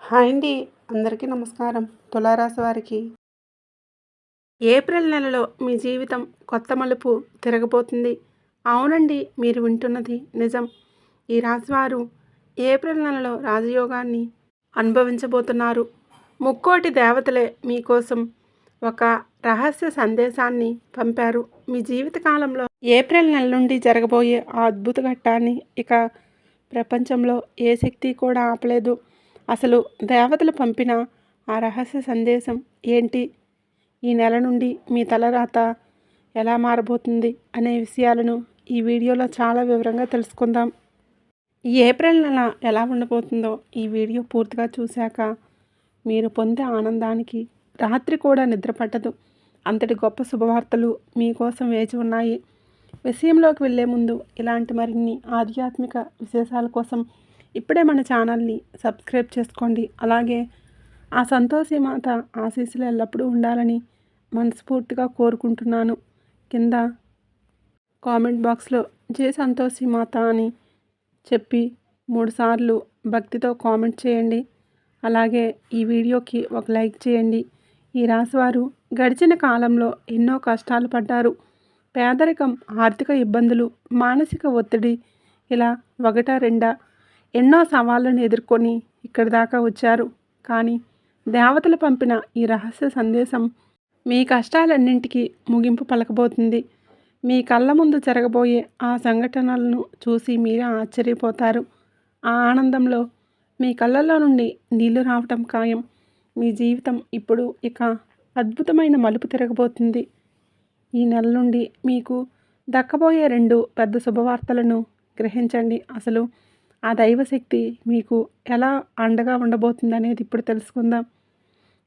Hi అండి. అందరికీ నమస్కారం. తులారాశి వారికి ఏప్రిల్ నెలలో మీ జీవితం కొత్త మలుపు తిరగబోతుంది. అవునండి, మీరు వింటున్నది నిజం. ఈ రాశివారు ఏప్రిల్ నెలలో రాజయోగాన్ని అనుభవించబోతున్నారు. ముక్కోటి దేవతలే మీకోసం ఒక రహస్య సందేశాన్ని పంపారు. మీ జీవితకాలంలో ఏప్రిల్ నెల నుండి జరగబోయే ఆ అద్భుత ఘట్టాన్ని ఇక ప్రపంచంలో ఏ శక్తి కూడా ఆపలేదు. అసలు దేవతలు పంపిన ఆ రహస్య సందేశం ఏంటి? ఈ నెల నుండి మీ తలరాత ఎలా మారబోతుంది అనే విషయాలను ఈ వీడియోలో చాలా వివరంగా తెలుసుకుందాం. ఈ ఏప్రిల్ నెల ఎలా ఉండబోతుందో ఈ వీడియో పూర్తిగా చూశాక మీరు పొందే ఆనందానికి రాత్రి కూడా నిద్ర పట్టదు. అంతటి గొప్ప శుభవార్తలు మీకోసం వేచి ఉన్నాయి. విషయంలోకి వెళ్ళే ముందు ఇలాంటి మరిన్ని ఆధ్యాత్మిక విశేషాల కోసం ఇప్పుడే మన ఛానల్ని సబ్స్క్రైబ్ చేసుకోండి. అలాగే ఆ సంతోషి మాత ఆశీస్సులు ఎల్లప్పుడూ ఉండాలని మనస్ఫూర్తిగా కోరుకుంటున్నాను. కింద కామెంట్ బాక్స్లో జై సంతోషి మాత అని చెప్పి 3 సార్లు భక్తితో కామెంట్ చేయండి. అలాగే ఈ వీడియోకి ఒక లైక్ చేయండి. ఈ రాశివారు గడిచిన కాలంలో ఎన్నో కష్టాలు పడ్డారు. పేదరికం, ఆర్థిక ఇబ్బందులు, మానసిక ఒత్తిడి, ఇలా ఒకటా రెండా ఎన్నో సవాళ్ళను ఎదుర్కొని ఇక్కడి దాకా వచ్చారు. కానీ దేవతలు పంపిన ఈ రహస్య సందేశం మీ కష్టాలన్నింటికీ ముగింపు పలకబోతుంది. మీ కళ్ళ ముందు జరగబోయే ఆ సంఘటనలను చూసి మీరే ఆశ్చర్యపోతారు. ఆ ఆనందంలో మీ కళ్ళల్లో నుండి నీళ్లు రావటం ఖాయం. మీ జీవితం ఇప్పుడు ఇక అద్భుతమైన మలుపు తిరగబోతుంది. ఈ నెల నుండి మీకు దక్కబోయే 2 పెద్ద శుభవార్తలను గ్రహించండి. అసలు ఆ దైవశక్తి మీకు ఎలా అండగా ఉండబోతుంది అనేది ఇప్పుడు తెలుసుకుందాం.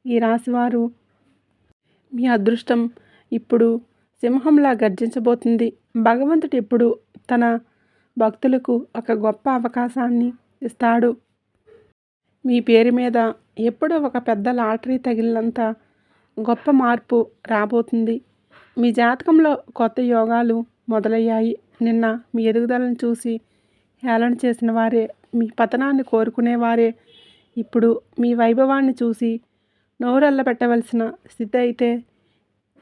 ఈ రాశివారు మీ అదృష్టం ఇప్పుడు సింహంలా గర్జించబోతుంది. భగవంతుడు ఎప్పుడు తన భక్తులకు ఒక గొప్ప అవకాశాన్ని ఇస్తాడు. మీ పేరు మీద ఎప్పుడో ఒక పెద్ద లాటరీ తగిలినంత గొప్ప మార్పు రాబోతుంది. మీ జాతకంలో కొత్త యోగాలు మొదలయ్యాయి. నిన్న మీ ఎదుగుదలను చూసి హేళన చేసిన వారే, మీ పతనాన్ని కోరుకునేవారే ఇప్పుడు మీ వైభవాన్ని చూసి నోరెళ్ళబెట్టవలసిన స్థితి అయితే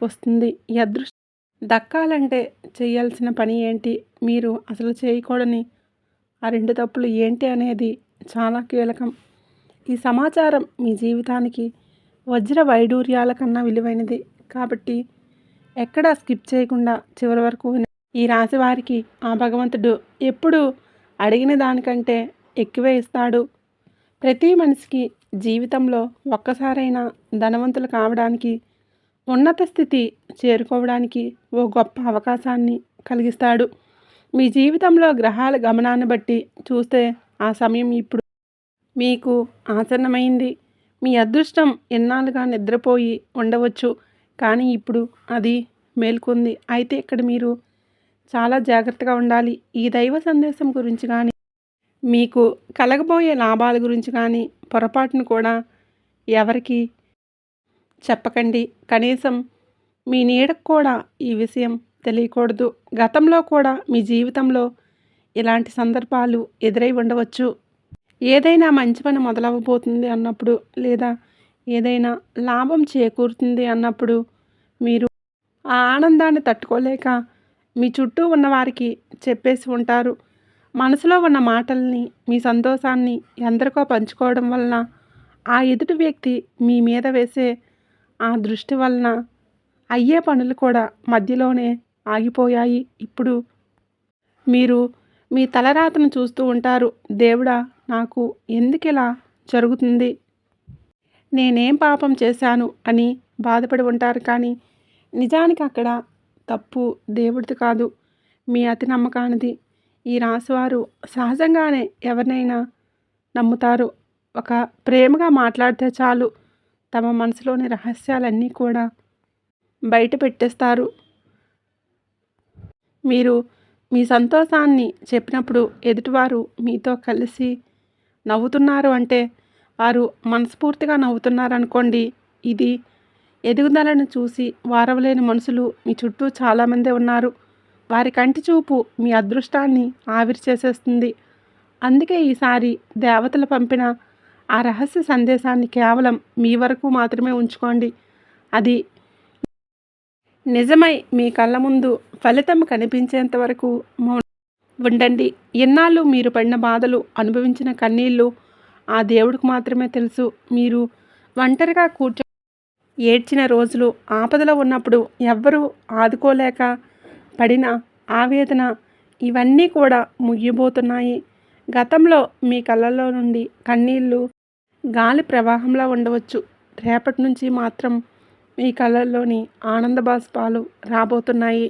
వస్తుంది. ఈ అదృష్టం దక్కాలంటే చేయాల్సిన పని ఏంటి, మీరు అసలు చేయకూడని ఆ 2 తప్పులు ఏంటి అనేది చాలా కీలకం. ఈ సమాచారం మీ జీవితానికి వజ్ర వైడూర్యాల కన్నా విలువైనది. కాబట్టి ఎక్కడా స్కిప్ చేయకుండా చివరి వరకు ఈ రాశి వారికి ఆ భగవంతుడు ఎప్పుడు అడిగిన దానికంటే ఎక్కువే ఇస్తాడు. ప్రతి మనిషికి జీవితంలో ఒక్కసారైనా ధనవంతులు కావడానికి, ఉన్నత స్థితి చేరుకోవడానికి ఓ గొప్ప అవకాశాన్ని కలిగిస్తాడు. మీ జీవితంలో గ్రహాల గమనాన్ని బట్టి చూస్తే ఆ సమయం ఇప్పుడు మీకు ఆసన్నమైంది. మీ అదృష్టం ఎన్నాళ్ళుగా నిద్రపోయి ఉండవచ్చు, కానీ ఇప్పుడు అది మేల్కొంది. అయితే ఇక్కడ మీరు చాలా జాగ్రత్తగా ఉండాలి. ఈ దైవ సందేశం గురించి కానీ, మీకు కలగబోయే లాభాల గురించి కానీ పొరపాటును కూడా ఎవరికి చెప్పకండి. కనీసం మీ నీడకు కూడా ఈ విషయం తెలియకూడదు. గతంలో కూడా మీ జీవితంలో ఇలాంటి సందర్భాలు ఎదురై ఉండవచ్చు. ఏదైనా మంచి పని మొదలవ్వబోతుంది అన్నప్పుడు, లేదా ఏదైనా లాభం చేకూరుతుంది అన్నప్పుడు మీరు ఆ ఆనందాన్ని తట్టుకోలేక మీ చుట్టూ ఉన్నవారికి చెప్పేసి ఉంటారు. మనసులో ఉన్న మాటల్ని, మీ సంతోషాన్ని ఎందరికో పంచుకోవడం వలన ఆ ఎదుటి వ్యక్తి మీ మీద వేసే ఆ దృష్టి వలన అయ్యే పనులు కూడా మధ్యలోనే ఆగిపోయాయి. ఇప్పుడు మీరు మీ తలరాతను చూస్తూ ఉంటారు. దేవుడా, నాకు ఎందుకిలా జరుగుతుంది, నేనేం పాపం చేశాను అని బాధపడి ఉంటారు. కానీ నిజానికి అక్కడ తప్పు దేవుడిది కాదు, మీ అతి నమ్మకానిది. ఈ రాశివారు సహజంగానే ఎవరినైనా నమ్ముతారు. ఒక ప్రేమగా మాట్లాడితే చాలు తమ మనసులోని రహస్యాలన్నీ కూడా బయట పెట్టేస్తారు. మీరు మీ సంతోషాన్ని చెప్పినప్పుడు ఎదుటివారు మీతో కలిసి నవ్వుతున్నారు అంటే వారు మనస్ఫూర్తిగా నవ్వుతున్నారు అనుకోండి. ఇది ఎదుగుదలను చూసి వారవలేని మనుషులు మీ చుట్టూ చాలామందే ఉన్నారు. వారి కంటి చూపు మీ అదృష్టాన్ని ఆవిరి చేసేస్తుంది. అందుకే ఈసారి దేవతలు పంపిన ఆ రహస్య సందేశాన్ని కేవలం మీ వరకు మాత్రమే ఉంచుకోండి. అది నిజమై మీ కళ్ళ ముందు ఫలితం కనిపించేంత వరకు మౌనం ఉండండి. ఎన్నాళ్ళు మీరు పడిన బాధలు, అనుభవించిన కన్నీళ్ళు ఆ దేవుడికి మాత్రమే తెలుసు. మీరు ఒంటరిగా ఏడ్చిన రోజులు, ఆపదలో ఉన్నప్పుడు ఎవ్వరూ ఆదుకోలేక పడిన ఆవేదన, ఇవన్నీ కూడా ముగియబోతున్నాయి. గతంలో మీ కళ్ళల్లో నుండి కన్నీళ్ళు గాలి ప్రవాహంలా ఉండవచ్చు. రేపటి నుంచి మాత్రం మీ కళ్ళల్లోని ఆనంద బాష్పాలు రాబోతున్నాయి.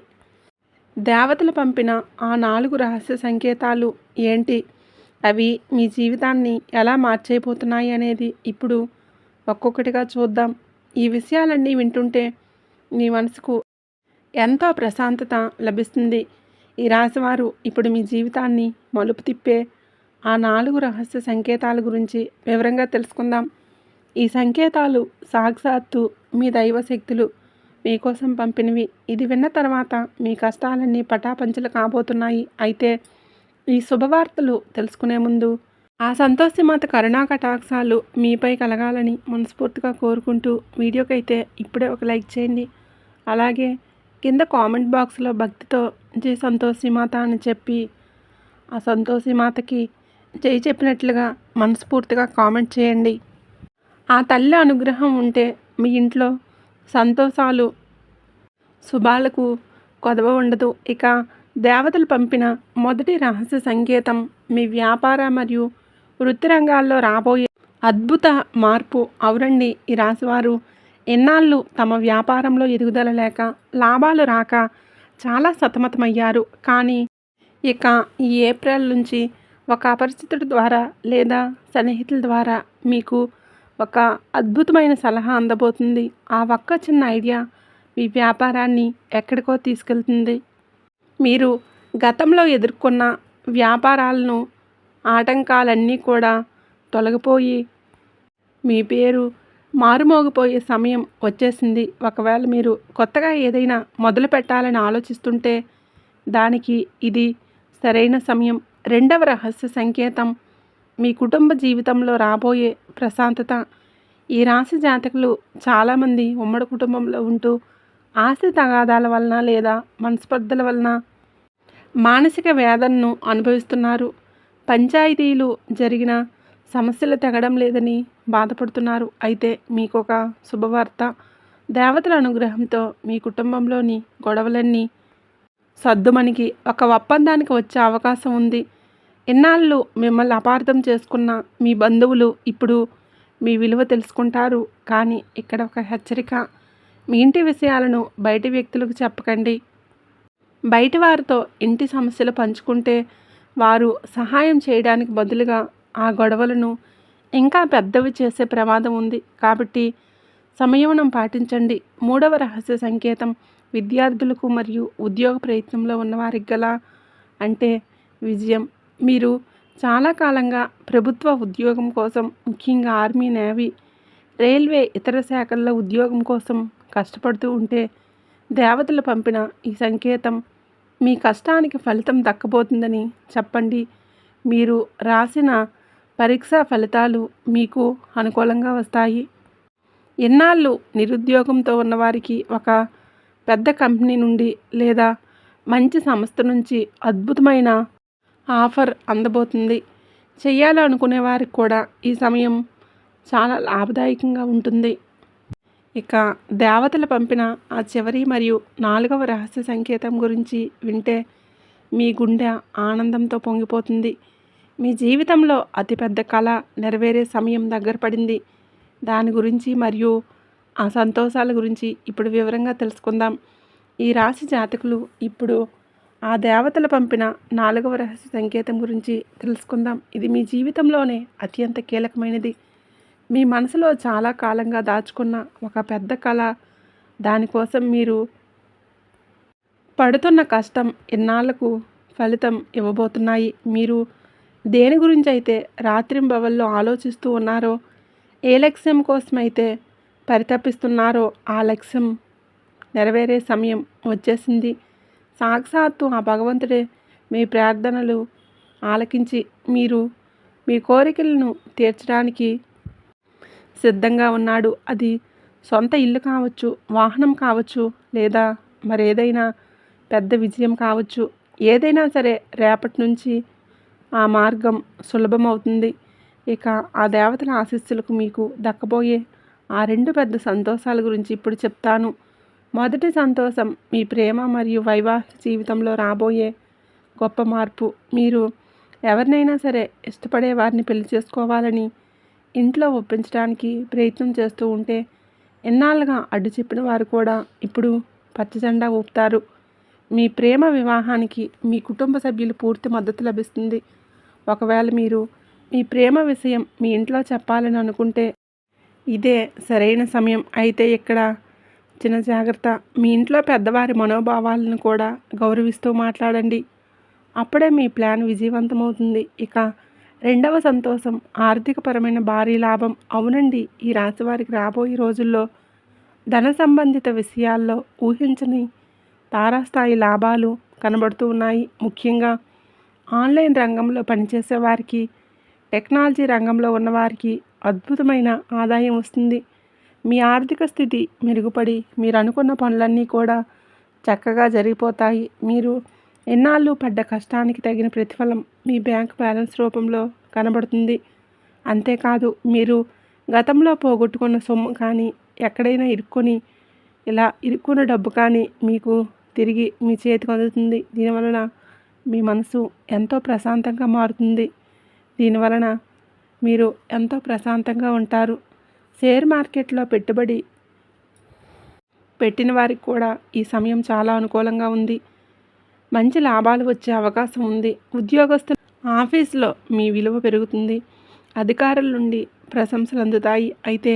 దేవతలు పంపిన ఆ 4 రహస్య సంకేతాలు ఏంటి? అవి మీ జీవితాన్ని ఎలా మార్చేయబోతున్నాయి అనేది ఇప్పుడు ఒక్కొక్కటిగా చూద్దాం. ఈ విషయాలన్నీ వింటుంటే మీ మనసుకు ఎంతో ప్రశాంతత లభిస్తుంది. ఈ రాశివారు ఇప్పుడు మీ జీవితాన్ని మలుపు తిప్పే ఆ 4 రహస్య సంకేతాల గురించి వివరంగా తెలుసుకుందాం. ఈ సంకేతాలు సాక్షాత్తు మీ దైవశక్తులు మీకోసం పంపినవి. ఇది విన్న తర్వాత మీ కష్టాలన్నీ పటాపంచలు కాబోతున్నాయి. అయితే ఈ శుభవార్తలు తెలుసుకునే ముందు ఆ సంతోషిమాత కరుణా కటాక్షాలు మీపై కలగాలని మనస్ఫూర్తిగా కోరుకుంటూ వీడియోకైతే ఇప్పుడే ఒక లైక్ చేయండి. అలాగే కింద కామెంట్ బాక్స్లో భక్తితో జై సంతోషిమాత అని చెప్పి ఆ సంతోషిమాతకి జై చెప్పినట్లుగా మనస్ఫూర్తిగా కామెంట్ చేయండి. ఆ తల్లి అనుగ్రహం ఉంటే మీ ఇంట్లో సంతోషాలు, శుభాలకు కొదవ ఉండదు. ఇక దేవతలు పంపిన మొదటి రహస్య సంకేతం మీ వ్యాపార మరియు వృత్తి రంగాల్లో రాబోయే అద్భుత మార్పు. అవునండి, ఈ రాశివారు ఎన్నాళ్ళు తమ వ్యాపారంలో ఎదుగుదల లేక, లాభాలు రాక చాలా సతమతమయ్యారు. కానీ ఇక ఈ ఏప్రిల్ నుంచి ఒక అపరిచితుడి ద్వారా లేదా సన్నిహితుల ద్వారా మీకు ఒక అద్భుతమైన సలహా అందబోతుంది. ఆ ఒక్క చిన్న ఐడియా మీ వ్యాపారాన్ని ఎక్కడికో తీసుకెళ్తుంది. మీరు గతంలో ఎదుర్కొన్న వ్యాపారాలను ఆటంకాలన్నీ కూడా తొలగిపోయి మీ పేరు మారుమోగిపోయే సమయం వచ్చేసింది. ఒకవేళ మీరు కొత్తగా ఏదైనా మొదలు పెట్టాలని ఆలోచిస్తుంటే దానికి ఇది సరైన సమయం. రెండవ రహస్య సంకేతం మీ కుటుంబ జీవితంలో రాబోయే ప్రశాంతత. ఈ రాశి జాతకులు చాలామంది ఉమ్మడి కుటుంబంలో ఉంటూ ఆస్తి తగాదాల వలన లేదా మనస్పర్ధల వలన మానసిక వేదనను అనుభవిస్తున్నారు. పంచాయతీలు జరిగిన సమస్యలు తెగడం లేదని బాధపడుతున్నారు. అయితే మీకు ఒక శుభవార్త. దేవతల అనుగ్రహంతో మీ కుటుంబంలోని గొడవలన్నీ సద్దుమణికి ఒక ఒప్పందానికి వచ్చే అవకాశం ఉంది. ఇన్నాళ్ళు మిమ్మల్ని అపార్థం చేసుకున్న మీ బంధువులు ఇప్పుడు మీ విలువ తెలుసుకుంటారు. కానీ ఇక్కడ ఒక హెచ్చరిక. మీ ఇంటి విషయాలను బయటి వ్యక్తులకు చెప్పకండి. బయటి వారితో ఇంటి సమస్యలు పంచుకుంటే వారు సహాయం చేయడానికి బదులుగా ఆ గొడవలను ఇంకా పెద్దవి చేసే ప్రమాదం ఉంది. కాబట్టి సంయమనం పాటించండి. మూడవ రహస్య సంకేతం విద్యార్థులకు మరియు ఉద్యోగ ప్రయత్నంలో ఉన్నవారికి గల అంటే విజయం. మీరు చాలా కాలంగా ప్రభుత్వ ఉద్యోగం కోసం, ముఖ్యంగా ఆర్మీ, నేవీ, రైల్వే, ఇతర శాఖల్లో ఉద్యోగం కోసం కష్టపడుతూ ఉంటే దేవతలు పంపిన ఈ సంకేతం మీ కష్టానికి ఫలితం దక్కబోతుందని చెప్పండి. మీరు రాసిన పరీక్షా ఫలితాలు మీకు అనుకూలంగా వస్తాయి. ఎన్నాళ్ళు నిరుద్యోగంతో ఉన్నవారికి ఒక పెద్ద కంపెనీ నుండి లేదా మంచి సంస్థ నుంచి అద్భుతమైన ఆఫర్ అందబోతుంది. చేయాలనుకునే వారికి కూడా ఈ సమయం చాలా లాభదాయకంగా ఉంటుంది. ఇక దేవతలు పంపిన ఆ చివరి మరియు 4వ రహస్య సంకేతం గురించి వింటే మీ గుండె ఆనందంతో పొంగిపోతుంది. మీ జీవితంలో అతిపెద్ద కళ నెరవేరే సమయం దగ్గర పడింది. దాని గురించి మరియు ఆ సంతోషాల గురించి ఇప్పుడు వివరంగా తెలుసుకుందాం. ఈ రాశి జాతకులు ఇప్పుడు ఆ దేవతలు పంపిన 4వ రహస్య సంకేతం గురించి తెలుసుకుందాం. ఇది మీ జీవితంలోనే అత్యంత కీలకమైనది. మీ మనసులో చాలా కాలంగా దాచుకున్న ఒక పెద్ద కళ, దానికోసం మీరు పడుతున్న కష్టం ఇన్నాళ్లకు ఫలితం ఇవ్వబోతున్నాయి. మీరు దేని గురించి అయితే రాత్రింబవళ్ళు ఆలోచిస్తూ ఉన్నారో, ఏ లక్ష్యం కోసమైతే పరితపిస్తున్నారో ఆ లక్ష్యం నెరవేరే సమయం వచ్చేసింది. సాక్షాత్తు ఆ భగవంతుడే మీ ప్రార్థనలు ఆలకించి మీరు మీ కోరికలను తీర్చడానికి సిద్ధంగా ఉన్నాడు. అది సొంత ఇల్లు కావచ్చు, వాహనం కావచ్చు, లేదా మరేదైనా పెద్ద విజయం కావచ్చు. ఏదైనా సరే రేపటి నుంచి ఆ మార్గం సులభమవుతుంది. ఇక ఆ దేవతల ఆశీస్సులకు మీకు దక్కబోయే ఆ 2 పెద్ద సంతోషాల గురించి ఇప్పుడు చెప్తాను. మొదటి సంతోషం మీ ప్రేమ మరియు వైవాహిక జీవితంలో రాబోయే గొప్ప మార్పు. మీరు ఎవరినైనా సరే ఇష్టపడే వారిని పెళ్లి చేసుకోవాలని ఇంట్లో ఒప్పించడానికి ప్రయత్నం చేస్తూ ఉంటే ఎన్నాళ్ళుగా అడ్డు చెప్పిన వారు కూడా ఇప్పుడు పచ్చజెండా ఊపుతారు. మీ ప్రేమ వివాహానికి మీ కుటుంబ సభ్యులు పూర్తి మద్దతు లభిస్తుంది. ఒకవేళ మీరు మీ ప్రేమ విషయం మీ ఇంట్లో చెప్పాలని అనుకుంటే ఇదే సరైన సమయం. అయితే ఇక్కడ చిన్న జాగ్రత్త, మీ ఇంట్లో పెద్దవారి మనోభావాలను కూడా గౌరవిస్తూ మాట్లాడండి. అప్పుడే మీ ప్లాన్ విజయవంతమవుతుంది. ఇక రెండవ సంతోషం ఆర్థికపరమైన భారీ లాభం. అవునండి, ఈ రాశి వారికి రాబోయే రోజుల్లో ధన సంబంధిత విషయాల్లో ఊహించని తారాస్థాయి లాభాలు కనబడుతూ ఉన్నాయి. ముఖ్యంగా ఆన్లైన్ రంగంలో పనిచేసే వారికి, టెక్నాలజీ రంగంలో ఉన్నవారికి అద్భుతమైన ఆదాయం వస్తుంది. మీ ఆర్థిక స్థితి మెరుగుపడి మీరు అనుకున్న పనులన్నీ కూడా చక్కగా జరిగిపోతాయి. మీరు ఎన్నాళ్ళు పడ్డ కష్టానికి తగిన ప్రతిఫలం మీ బ్యాంక్ బ్యాలెన్స్ రూపంలో కనబడుతుంది. అంతేకాదు, మీరు గతంలో పోగొట్టుకున్న సొమ్ము కానీ, ఎక్కడైనా ఇరుక్కున్న డబ్బు కానీ మీకు తిరిగి మీ చేతికి అందుతుంది. దీనివలన మీ మనసు ఎంతో ప్రశాంతంగా మారుతుంది. దీనివలన మీరు ఎంతో ప్రశాంతంగా ఉంటారు. షేర్ మార్కెట్లో పెట్టుబడి పెట్టిన వారికి కూడా ఈ సమయం చాలా అనుకూలంగా ఉంది. మంచి లాభాలు వచ్చే అవకాశం ఉంది. ఉద్యోగస్తులు ఆఫీస్లో మీ విలువ పెరుగుతుంది. అధికారుల నుండి ప్రశంసలు అందుతాయి. అయితే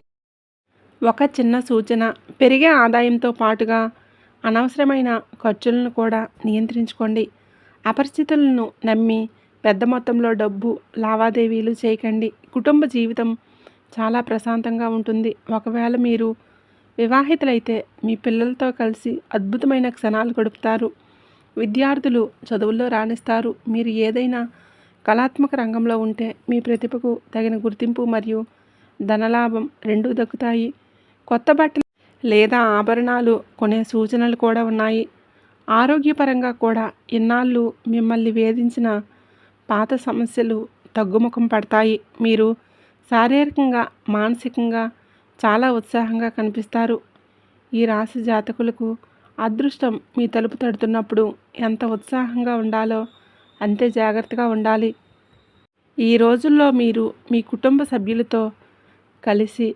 ఒక చిన్న సూచన, పెరిగే ఆదాయంతో పాటుగా అనవసరమైన ఖర్చులను కూడా నియంత్రించుకోండి. అపరిచితులను నమ్మి పెద్ద మొత్తంలో డబ్బు లావాదేవీలు చేయకండి. కుటుంబ జీవితం చాలా ప్రశాంతంగా ఉంటుంది. ఒకవేళ మీరు వివాహితులైతే మీ పిల్లలతో కలిసి అద్భుతమైన క్షణాలు గడుపుతారు. విద్యార్థులు చదువుల్లో రాణిస్తారు. మీరు ఏదైనా కళాత్మక రంగంలో ఉంటే మీ ప్రతిభకు తగిన గుర్తింపు మరియు ధనలాభం రెండూ దక్కుతాయి. కొత్త బట్టలు లేదా ఆభరణాలు కొనే సూచనలు కూడా ఉన్నాయి. ఆరోగ్యపరంగా కూడా ఇన్నాళ్ళు మిమ్మల్ని వేధించిన పాత సమస్యలు తగ్గుముఖం పడతాయి. మీరు శారీరకంగా, మానసికంగా చాలా ఉత్సాహంగా కనిపిస్తారు. ఈ రాశి జాతకులకు అదృష్టం మీ తలుపు తడుతున్నప్పుడు ఎంత ఉత్సాహంగా ఉండాలో అంతే జాగ్రత్తగా ఉండాలి. ఈ రోజుల్లో మీరు మీ కుటుంబ సభ్యులతో కలిసి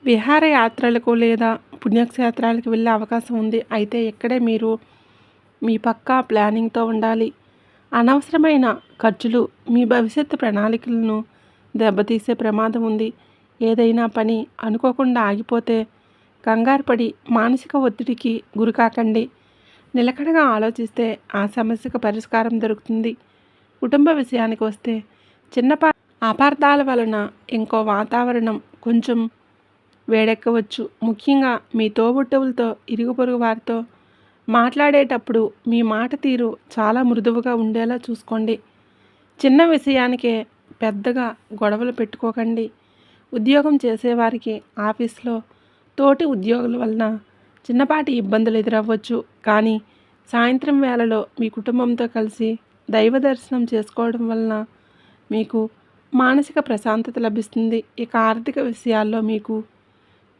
విహారయాత్రలకు లేదా పుణ్యక్షేత్రాలకు వెళ్ళే అవకాశం ఉంది. అయితే ఇక్కడే మీరు మీ పక్కా ప్లానింగ్తో ఉండాలి. అనవసరమైన ఖర్చులు మీ భవిష్యత్తు ప్రణాళికలను దెబ్బతీసే ప్రమాదం ఉంది. ఏదైనా పని అనుకోకుండా ఆగిపోతే కంగారు పడి మానసిక ఒత్తిడికి గురికాకండి. నిలకడగా ఆలోచిస్తే ఆ సమస్యకు పరిష్కారం దొరుకుతుంది. కుటుంబ విషయానికి వస్తే చిన్నపాటి అపార్థాల వలన ఇంకో వాతావరణం కొంచెం వేడెక్కవచ్చు. ముఖ్యంగా మీ తోబుట్టువులతో, ఇరుగు పొరుగు వారితో మాట్లాడేటప్పుడు మీ మాట తీరు చాలా మృదువుగా ఉండేలా చూసుకోండి. చిన్న విషయానికే పెద్దగా గొడవలు పెట్టుకోకండి. ఉద్యోగం చేసేవారికి ఆఫీస్లో తోటి ఉద్యోగుల వలన చిన్నపాటి ఇబ్బందులు ఎదురవ్వచ్చు. కానీ సాయంత్రం వేళలో మీ కుటుంబంతో కలిసి దైవ దర్శనం చేసుకోవడం వలన మీకు మానసిక ప్రశాంతత లభిస్తుంది. ఇక ఆర్థిక విషయాల్లో మీకు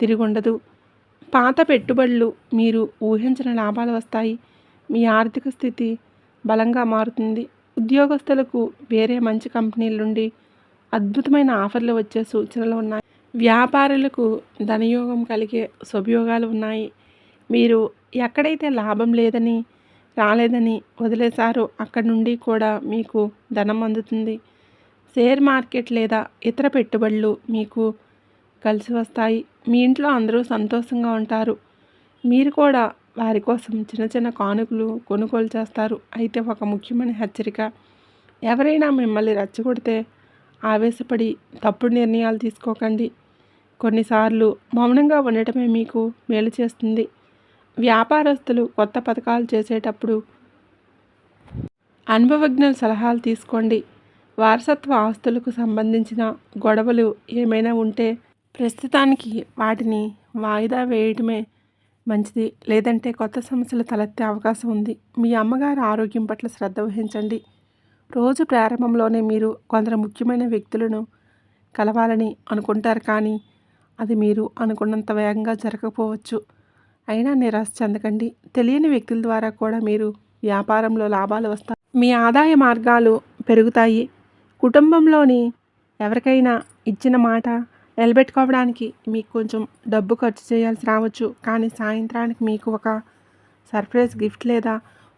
తిరుగుండదు. పాత పెట్టుబడులు మీరు ఊహించిన లాభాలు వస్తాయి. మీ ఆర్థిక స్థితి బలంగా మారుతుంది. ఉద్యోగస్తులకు వేరే మంచి కంపెనీల నుండి అద్భుతమైన ఆఫర్లు వచ్చే సూచనలు ఉన్నాయి. వ్యాపారులకు ధనయోగం కలిగే శుభయోగాలు ఉన్నాయి. మీరు ఎక్కడైతే లాభం రాలేదని వదిలేశారో అక్కడి నుండి కూడా మీకు ధనం అందుతుంది. షేర్ మార్కెట్ లేదా ఇతర పెట్టుబడులు మీకు కలిసి వస్తాయి. మీ ఇంట్లో అందరూ సంతోషంగా ఉంటారు. మీరు కూడా వారి కోసం చిన్న చిన్న కానుకలు కొనుగోలు చేస్తారు. అయితే ఒక ముఖ్యమైన హెచ్చరిక, ఎవరైనా మిమ్మల్ని రెచ్చగొడితే ఆవేశపడి తప్పుడు నిర్ణయాలు తీసుకోకండి. కొన్నిసార్లు మౌనంగా ఉండటమే మీకు మేలు చేస్తుంది. వ్యాపారస్తులు కొత్త పథకాలు చేసేటప్పుడు అనుభవజ్ఞుల సలహాలు తీసుకోండి. వారసత్వ ఆస్తులకు సంబంధించిన గొడవలు ఏమైనా ఉంటే ప్రస్తుతానికి వాటిని వాయిదా వేయడమే మంచిది. లేదంటే కొత్త సమస్యలు తలెత్తే అవకాశం ఉంది. మీ అమ్మగారి ఆరోగ్యం పట్ల శ్రద్ధ వహించండి. రోజు ప్రారంభంలోనే మీరు కొందరు ముఖ్యమైన వ్యక్తులను కలవాలని అనుకుంటారు, కానీ అది మీరు అనుకున్నంత వేగంగా జరగకపోవచ్చు. అయినా నిరాశ చెందకండి. తెలియని వ్యక్తుల ద్వారా కూడా మీరు వ్యాపారంలో లాభాలు వస్తాయి. మీ ఆదాయ మార్గాలు పెరుగుతాయి. కుటుంబంలోని ఎవరికైనా ఇచ్చిన మాట నిలబెట్టుకోవడానికి మీకు కొంచెం డబ్బు ఖర్చు చేయాల్సి రావచ్చు, కానీ సాయంత్రానికి మీకు ఒక సర్ప్రైజ్ గిఫ్ట్ లేదా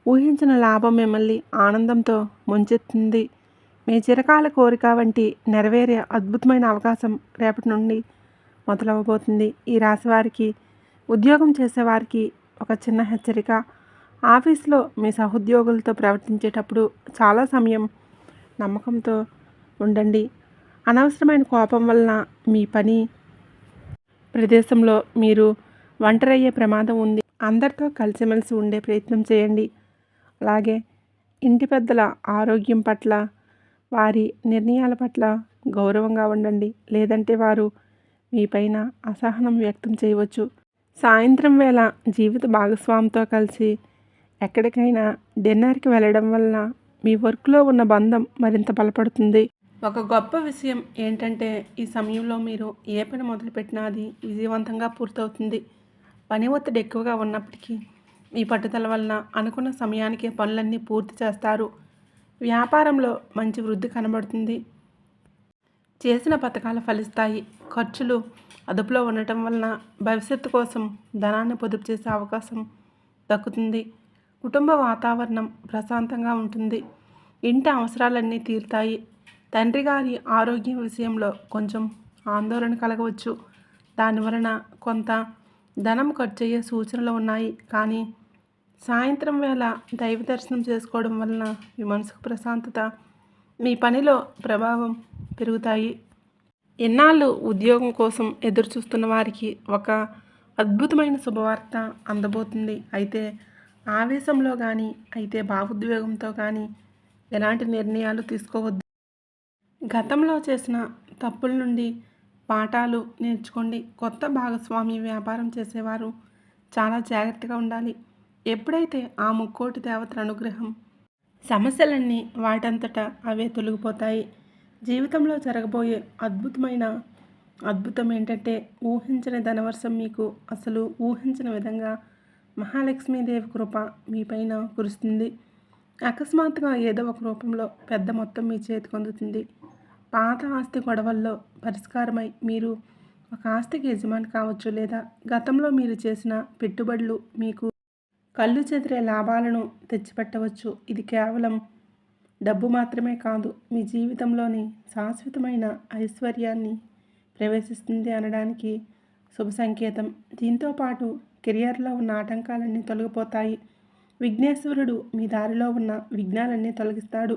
ఊహించిన లాభం మిమ్మల్ని ఆనందంతో ముంచెత్తుంది. మీ చిరకాల కోరిక వంటి నెరవేరే అద్భుతమైన అవకాశం రేపటి నుండి మొదలవబోతుంది. ఈ రాశి వారికి, ఉద్యోగం చేసేవారికి ఒక చిన్న హెచ్చరిక: ఆఫీస్లో మీ సహోద్యోగులతో ప్రవర్తించేటప్పుడు చాలా సమయం నమ్మకంతో ఉండండి. అనవసరమైన కోపం వలన మీ పని ప్రదేశంలో మీరు ఒంటరయ్యే ప్రమాదం ఉంది. అందరితో కలిసిమెలిసి ఉండే ప్రయత్నం చేయండి. అలాగే ఇంటి పెద్దల ఆరోగ్యం పట్ల, వారి నిర్ణయాల పట్ల గౌరవంగా ఉండండి, లేదంటే వారు మీ పైన అసహనం వ్యక్తం చేయవచ్చు. సాయంత్రం వేళ జీవిత భాగస్వామితో కలిసి ఎక్కడికైనా డిన్నర్కి వెళ్ళడం వలన మీ వర్క్లో ఉన్న బంధం మరింత బలపడుతుంది. ఒక గొప్ప విషయం ఏంటంటే, ఈ సమయంలో మీరు ఏ పని మొదలుపెట్టినా అది విజయవంతంగా పూర్తవుతుంది. పని ఒత్తిడి ఎక్కువగా ఉన్నప్పటికీ మీ పట్టుదల వలన అనుకున్న సమయానికే పనులన్నీ పూర్తి చేస్తారు. వ్యాపారంలో మంచి వృద్ధి కనబడుతుంది. చేసిన పథకాలు ఫలిస్తాయి. ఖర్చులు అదుపులో ఉండటం వలన భవిష్యత్తు కోసం ధనాన్ని పొదుపు చేసే అవకాశం దక్కుతుంది. కుటుంబ వాతావరణం ప్రశాంతంగా ఉంటుంది. ఇంటి అవసరాలన్నీ తీరుతాయి. తండ్రి గారి ఆరోగ్యం విషయంలో కొంచెం ఆందోళన కలగవచ్చు. దానివలన కొంత ధనం ఖర్చు అయ్యే సూచనలు ఉన్నాయి, కానీ సాయంత్రం వేళ దైవ దర్శనం చేసుకోవడం వలన మీ మనసుకు ప్రశాంతత, మీ పనిలో ప్రభావం పెరుగుతాయి. ఎన్నాళ్ళు ఉద్యోగం కోసం ఎదురు చూస్తున్న వారికి ఒక అద్భుతమైన శుభవార్త అందబోతుంది. అయితే ఆవేశంలో కానీ, అయితే భావోద్వేగంతో కానీ ఎలాంటి నిర్ణయాలు తీసుకోవద్దు. గతంలో చేసిన తప్పుల నుండి పాఠాలు నేర్చుకోండి. కొత్త భాగస్వామి వ్యాపారం చేసేవారు చాలా జాగ్రత్తగా ఉండాలి. ఎప్పుడైతే ఆ ముక్కోటి దేవతల అనుగ్రహం, సమస్యలన్నీ వాటంతటా అవే తొలగిపోతాయి. జీవితంలో జరగబోయే అద్భుతం ఏంటంటే, ఊహించని ధనవర్షం, మీకు అసలు ఊహించిన విధంగా మహాలక్ష్మీదేవి కృప మీ పైన కురుస్తుంది. అకస్మాత్తుగా ఏదో ఒక రూపంలో పెద్ద మొత్తం మీ చేతికి అందుతుంది. పాత ఆస్తి గొడవల్లో పరిష్కారమై మీరు ఒక ఆస్తికి యజమాని కావచ్చు, లేదా గతంలో మీరు చేసిన పెట్టుబడులు మీకు కళ్ళు చెదిరే లాభాలను తెచ్చిపెట్టవచ్చు. ఇది కేవలం డబ్బు మాత్రమే కాదు, మీ జీవితంలోని శాశ్వతమైన ఐశ్వర్యాన్ని ప్రవేశిస్తుంది అనడానికి శుభ సంకేతం. దీంతో పాటు కెరియర్లో ఉన్న ఆటంకాలన్నీ తొలగిపోతాయి. విఘ్నేశ్వరుడు మీ దారిలో ఉన్న విఘ్నాలన్నీ తొలగిస్తాడు.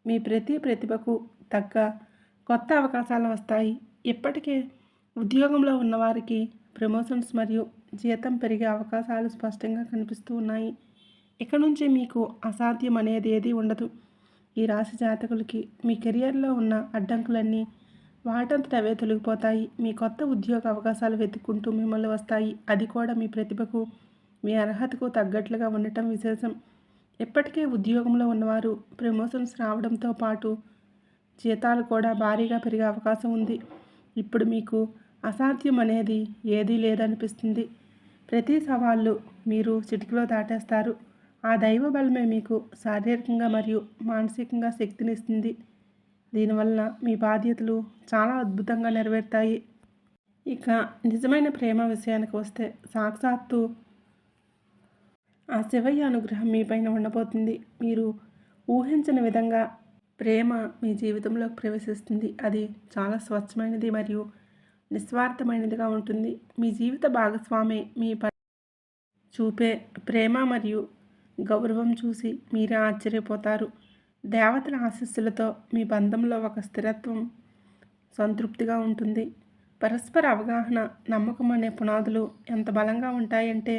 మీ ప్రతి ప్రతిభకు తగ్గ కొత్త అవకాశాలు వస్తాయి. ఇప్పటికే ఉద్యోగంలో ఉన్నవారికి ప్రమోషన్స్ మరియు జీతం పెరిగే అవకాశాలు స్పష్టంగా కనిపిస్తూ ఉన్నాయి. ఇక నుంచి మీకు అసాధ్యం అనేది ఏదీ ఉండదు. ఈ రాశి జాతకులకి మీ కెరియర్లో ఉన్న అడ్డంకులన్నీ వాటంతట అవే తొలగిపోతాయి. మీ కొత్త ఉద్యోగ అవకాశాలు వెతుక్కుంటూ మిమ్మల్ని వస్తాయి. అది కూడా మీ ప్రతిభకు, మీ అర్హతకు తగ్గట్లుగా ఉండటం విశేషం. ఇప్పటికే ఉద్యోగంలో ఉన్నవారు ప్రమోషన్స్ రావడంతో పాటు జీతాలు కూడా భారీగా పెరిగే అవకాశం ఉంది. ఇప్పుడు మీకు అసాధ్యం అనేది ఏదీ లేదనిపిస్తుంది. ప్రతి సవాళ్ళు మీరు చిటికలో దాటేస్తారు. ఆ దైవ బలమే మీకు శారీరకంగా మరియు మానసికంగా శక్తినిస్తుంది. దీనివల్ల మీ బాధ్యతలు చాలా అద్భుతంగా నెరవేరుతాయి. ఇక నిజమైన ప్రేమ విషయానికి వస్తే, సాక్షాత్తు ఆ శివయ్య అనుగ్రహం మీ పైన ఉండబోతుంది. మీరు ఊహించిన విధంగా ప్రేమ మీ జీవితంలోకి ప్రవేశిస్తుంది. అది చాలా స్వచ్ఛమైనది మరియు నిస్వార్థమైనదిగా ఉంటుంది. మీ జీవిత భాగస్వామి మీ చూపే ప్రేమ మరియు గౌరవం చూసి మీరే ఆశ్చర్యపోతారు. దేవతల ఆశీస్సులతో మీ బంధంలో ఒక స్థిరత్వం, సంతృప్తిగా ఉంటుంది. పరస్పర అవగాహన, నమ్మకం అనే పునాదులు ఎంత బలంగా ఉంటాయంటే,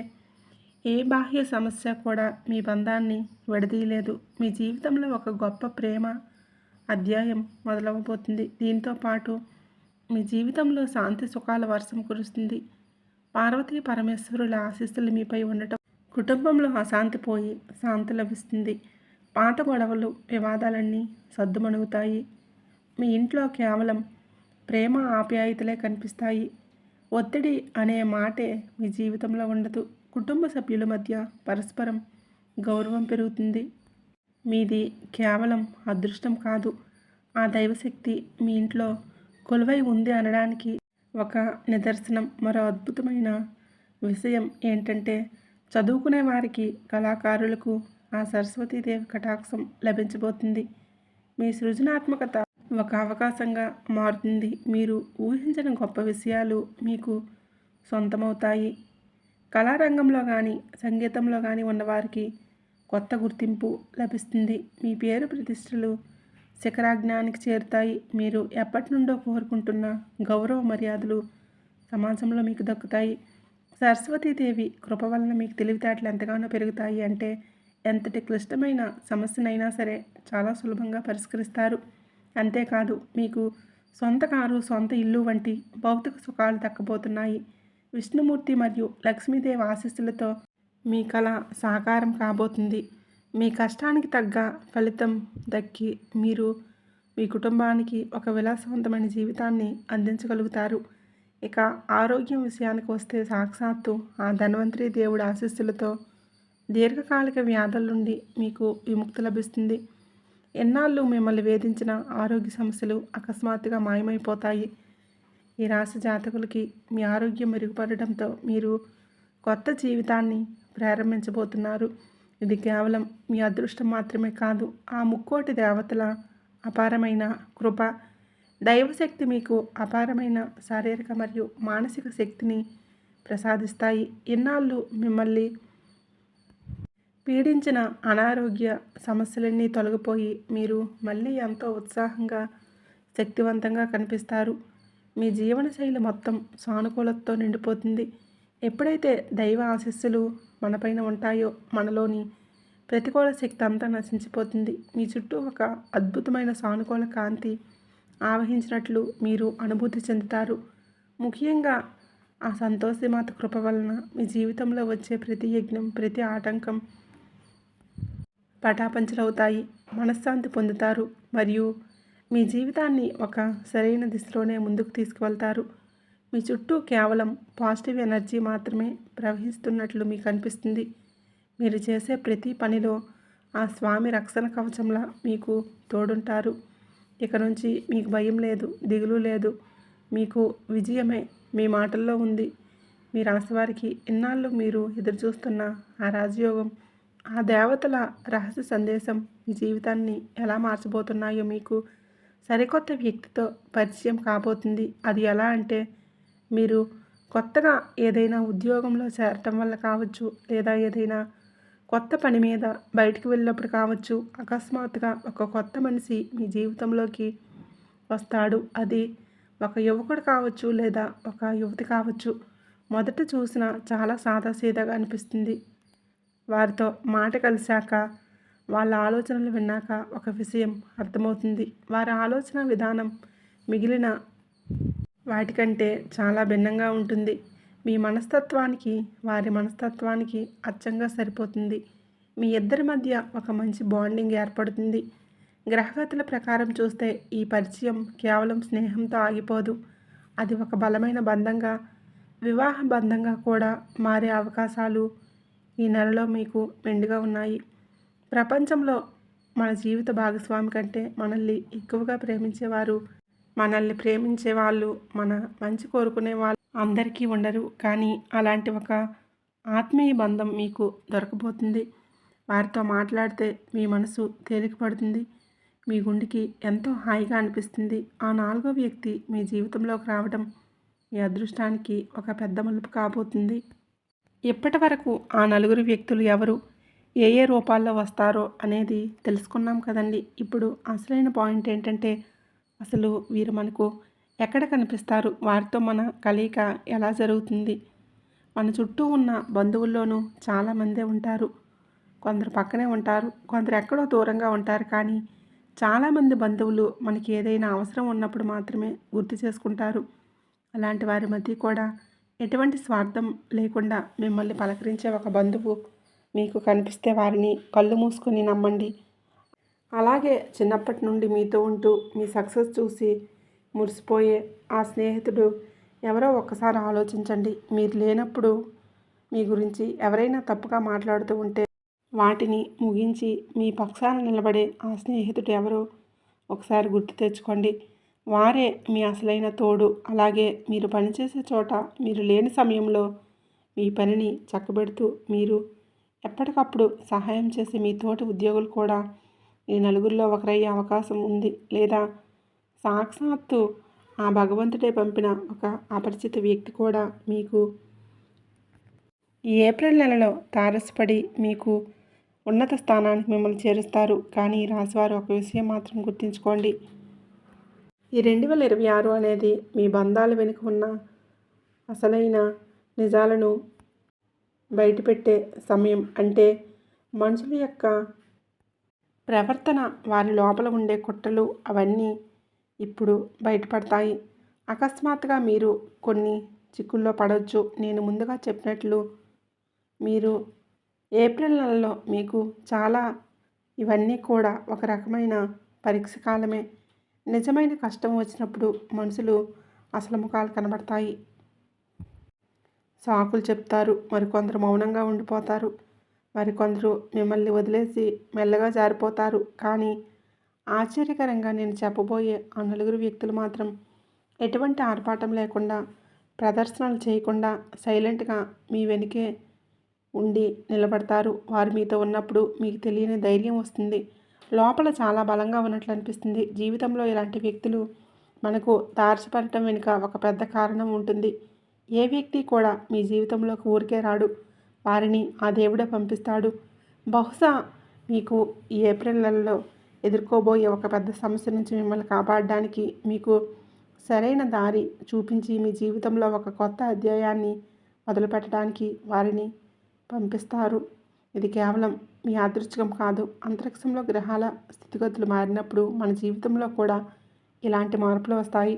ఏ బాహ్య సమస్య కూడా మీ బంధాన్ని విడదీయలేదు. మీ జీవితంలో ఒక గొప్ప ప్రేమ అధ్యాయం మొదలవబోతుంది. దీంతో పాటు మీ జీవితంలో శాంతి సుఖాల వర్షం కురుస్తుంది. పార్వతీ పరమేశ్వరుల ఆశీస్సులు మీపై ఉండటం కుటుంబంలో అశాంతి పోయి శాంతి లభిస్తుంది. పాత గొడవలు వివాదాలన్నీ సద్దుమణుగుతాయి. మీ ఇంట్లో కేవలం ప్రేమ ఆప్యాయతలే కనిపిస్తాయి. ఒత్తిడి అనే మాటే మీ జీవితంలో ఉండదు. కుటుంబ సభ్యుల మధ్య పరస్పరం గౌరవం పెరుగుతుంది. మీది కేవలం అదృష్టం కాదు, ఆ దైవశక్తి మీ ఇంట్లో కొలువై ఉంది అనడానికి ఒక నిదర్శనం. మరో అద్భుతమైన విషయం ఏంటంటే, చదువుకునే వారికి, కళాకారులకు ఆ సరస్వతీదేవి కటాక్షం లభించబోతుంది. మీ సృజనాత్మకత ఒక అవకాశంగా మారుతుంది. మీరు ఊహించని గొప్ప విషయాలు మీకు సొంతమవుతాయి. కళారంగంలో కానీ, సంగీతంలో కానీ ఉన్నవారికి కొత్త గుర్తింపు లభిస్తుంది. మీ పేరు ప్రతిష్టలు శిఖరాజ్ఞానికి చేరుతాయి. మీరు ఎప్పటి నుండో కోరుకుంటున్న గౌరవ మర్యాదలు సమాజంలో మీకు దక్కుతాయి. సరస్వతీదేవి కృప వలన మీకు తెలివితేటలు ఎంతగానో పెరుగుతాయి. అంటే ఎంతటి క్లిష్టమైన సమస్యనైనా సరే చాలా సులభంగా పరిష్కరిస్తారు. అంతేకాదు, మీకు సొంత కారు, సొంత ఇల్లు వంటి భౌతిక సుఖాలు దక్కబోతున్నాయి. విష్ణుమూర్తి మరియు లక్ష్మీదేవి ఆశీస్సులతో మీ కళ సాకారం కాబోతుంది. మీ కష్టానికి తగ్గ ఫలితం దక్కి మీరు మీ కుటుంబానికి ఒక విలాసవంతమైన జీవితాన్ని అందించగలుగుతారు. ఇక ఆరోగ్యం విషయానికి వస్తే, సాక్షాత్తు ఆ ధన్వంతరి దేవుడి ఆశీస్సులతో దీర్ఘకాలిక వ్యాధుల నుండి మీకు విముక్తి లభిస్తుంది. ఎన్నాళ్ళు మిమ్మల్ని వేధించిన ఆరోగ్య సమస్యలు అకస్మాత్తుగా మాయమైపోతాయి. ఈ రాశి జాతకులకి మీ ఆరోగ్యం మెరుగుపడడంతో మీరు కొత్త జీవితాన్ని ప్రారంభించబోతున్నారు. ఇది కేవలం మీ అదృష్టం మాత్రమే కాదు, ఆ ముక్కోటి దేవతల అపారమైన కృప. దైవశక్తి మీకు అపారమైన శారీరక మరియు మానసిక శక్తిని ప్రసాదిస్తాయి. ఇన్నాళ్ళు మిమ్మల్ని పీడించిన అనారోగ్య సమస్యలన్నీ తొలగిపోయి మీరు మళ్ళీ ఎంతో ఉత్సాహంగా, శక్తివంతంగా కనిపిస్తారు. మీ జీవనశైలి మొత్తం సానుకూలతతో నిండిపోతుంది. ఎప్పుడైతే దైవ ఆశీస్సులు మనపైన ఉంటాయో, మనలోని ప్రతికూల శక్తి అంతా నశించిపోతుంది. మీ చుట్టూ ఒక అద్భుతమైన సానుకూల కాంతి ఆవహించినట్లు మీరు అనుభూతి చెందుతారు. ముఖ్యంగా ఆ సంతోషిమాత కృప వలన మీ జీవితంలో వచ్చే ప్రతి యజ్ఞం, ప్రతి ఆటంకం పటాపంచలవుతాయి. మనశ్శాంతి పొందుతారు మరియు మీ జీవితాన్ని ఒక సరైన దిశలోనే ముందుకు తీసుకువెళ్తారు. మీ చుట్టూ కేవలం పాజిటివ్ ఎనర్జీ మాత్రమే ప్రవహిస్తున్నట్లు మీకు అనిపిస్తుంది. మీరు చేసే ప్రతి పనిలో ఆ స్వామి రక్షణ కవచంలా మీకు తోడుంటారు. ఇక నుంచి మీకు భయం లేదు, దిగులు లేదు. మీకు విజయమే మీ మాటల్లో ఉంది. మీ రాశివారికి ఇన్నాళ్ళు మీరు ఎదురుచూస్తున్న ఆ రాజయోగం, ఆ దేవతల రహస్య సందేశం మీ జీవితాన్ని ఎలా మార్చబోతున్నాయో మీకు సరికొత్త వ్యక్తితో పరిచయం కాబోతుంది. అది ఎలా అంటే, మీరు కొత్తగా ఏదైనా ఉద్యోగంలో చేరటం వల్ల కావచ్చు, లేదా ఏదైనా కొత్త పని మీద బయటికి వెళ్ళినప్పుడు కావచ్చు, అకస్మాత్తుగా ఒక కొత్త మనిషి మీ జీవితంలోకి వస్తాడు. అది ఒక యువకుడు కావచ్చు, లేదా ఒక యువతి కావచ్చు. మొదట చూసిన చాలా సాదాసీదాగా అనిపిస్తుంది. వారితో మాట కలిశాక, వాళ్ళ ఆలోచనలు విన్నాక ఒక విషయం అర్థమవుతుంది. వారి ఆలోచన విధానం మిగిలిన వాటికంటే చాలా భిన్నంగా ఉంటుంది. మీ మనస్తత్వానికి వారి మనస్తత్వానికి అచ్చంగా సరిపోతుంది. మీ ఇద్దరి మధ్య ఒక మంచి బాండింగ్ ఏర్పడుతుంది. గ్రహగతుల ప్రకారం చూస్తే ఈ పరిచయం కేవలం స్నేహంతో ఆగిపోదు. అది ఒక బలమైన బంధంగా, వివాహ బంధంగా కూడా మారే అవకాశాలు ఈ నెలలో మీకు మెండుగా ఉన్నాయి. ప్రపంచంలో మన జీవిత భాగస్వామి కంటే మనల్ని ఎక్కువగా ప్రేమించేవారు, మనల్ని ప్రేమించే వాళ్ళు, మన మంచి కోరుకునే వాళ్ళు అందరికీ ఉండరు. కానీ అలాంటి ఒక ఆత్మీయ బంధం మీకు దొరకబోతుంది. వారితో మాట్లాడితే మీ మనసు తేలికపడుతుంది. మీ గుండెకి ఎంతో హాయిగా అనిపిస్తుంది. ఆ నాలుగో వ్యక్తి మీ జీవితంలోకి రావడం మీ అదృష్టానికి ఒక పెద్ద మలుపు కాబోతుంది. ఇప్పటి వరకు ఆ నలుగురు వ్యక్తులు ఎవరు, ఏ ఏ రూపాల్లో వస్తారో అనేది తెలుసుకున్నాం కదండి. ఇప్పుడు అసలైన పాయింట్ ఏంటంటే, అసలు వీరు మనకు ఎక్కడ కనిపిస్తారు, వారితో మన కలయిక ఎలా జరుగుతుంది. మన చుట్టూ ఉన్న బంధువుల్లోనూ చాలామందే ఉంటారు. కొందరు పక్కనే ఉంటారు, కొందరు ఎక్కడో దూరంగా ఉంటారు. కానీ చాలామంది బంధువులు మనకి ఏదైనా అవసరం ఉన్నప్పుడు మాత్రమే గుర్తు చేసుకుంటారు. అలాంటి వారి మధ్య కూడా ఎటువంటి స్వార్థం లేకుండా మిమ్మల్ని పలకరించే ఒక బంధువు మీకు కనిపిస్తే వారిని కళ్ళు మూసుకొని నమ్మండి. అలాగే చిన్నప్పటి నుండి మీతో ఉంటూ మీ సక్సెస్ చూసి మురిసిపోయే ఆ స్నేహితుడు ఎవరో ఒక్కసారి ఆలోచించండి. మీరు లేనప్పుడు మీ గురించి ఎవరైనా తప్పుగా మాట్లాడుతూ ఉంటే వాటిని ముగించి మీ పక్షాన నిలబడే ఆ స్నేహితుడు ఎవరో ఒకసారి గుర్తు తెచ్చుకోండి. వారే మీ అసలైన తోడు. అలాగే మీరు పనిచేసే చోట మీరు లేని సమయంలో మీ పనిని చక్కబెడుతూ మీరు ఎప్పటికప్పుడు సహాయం చేసే మీ తోటి ఉద్యోగులు కూడా ఈ నలుగురిలో ఒకరయ్యే అవకాశం ఉంది. లేదా సాక్షాత్తు ఆ భగవంతుడే పంపిన ఒక అపరిచిత వ్యక్తి కూడా మీకు ఈ ఏప్రిల్ నెలలో తారసపడి మీకు ఉన్నత స్థానానికి మిమ్మల్ని చేరుస్తారు. కానీ ఈ రాశివారు ఒక విషయం మాత్రం గుర్తుంచుకోండి. ఈ 2026 అనేది మీ బంధాల వెనుక ఉన్న అసలైన నిజాలను బయటపెట్టే సమయం. అంటే మనుషుల యొక్క ప్రవర్తన, వారి లోపల ఉండే కుట్రలు అవన్నీ ఇప్పుడు బయటపడతాయి. అకస్మాత్తుగా మీరు కొన్ని చిక్కుల్లో పడవచ్చు. నేను ముందుగా చెప్పినట్లు మీరు ఏప్రిల్ నెలలో మీకు చాలా ఇవన్నీ కూడా ఒక రకమైన పరీక్ష కాలమే. నిజమైన కష్టం వచ్చినప్పుడు మనుషులు అసలు ముఖాలు కనబడతాయి. సాకులు చెప్తారు, మరికొందరు మౌనంగా ఉండిపోతారు, మరికొందరు మిమ్మల్ని వదిలేసి మెల్లగా జారిపోతారు. కానీ ఆశ్చర్యకరంగా నేను చెప్పబోయే ఆ నలుగురు వ్యక్తులు మాత్రం ఎటువంటి ఆర్భాటం లేకుండా, ప్రదర్శనలు చేయకుండా సైలెంట్గా మీ వెనుకే ఉండి నిలబడతారు. వారు మీతో ఉన్నప్పుడు మీకు తెలియని ధైర్యం వస్తుంది. లోపల చాలా బలంగా ఉన్నట్లు అనిపిస్తుంది. జీవితంలో ఇలాంటి వ్యక్తులు మనకు తారసపడటం వెనుక ఒక పెద్ద కారణం ఉంటుంది. ఏ వ్యక్తి కూడా మీ జీవితంలోకి ఊరికే రాడు. వారిని ఆ దేవుడే పంపిస్తాడు. బహుశా మీకు ఈ ఏప్రిల్ నెలలో ఎదుర్కోబోయే ఒక పెద్ద సమస్య నుంచి మిమ్మల్ని కాపాడడానికి, మీకు సరైన దారి చూపించి మీ జీవితంలో ఒక కొత్త అధ్యాయాన్ని మొదలుపెట్టడానికి వారిని పంపిస్తారు. ఇది కేవలం మీ అదృష్టం కాదు. అంతరిక్షంలో గ్రహాల స్థితిగతులు మారినప్పుడు మన జీవితంలో కూడా ఇలాంటి మార్పులు వస్తాయి.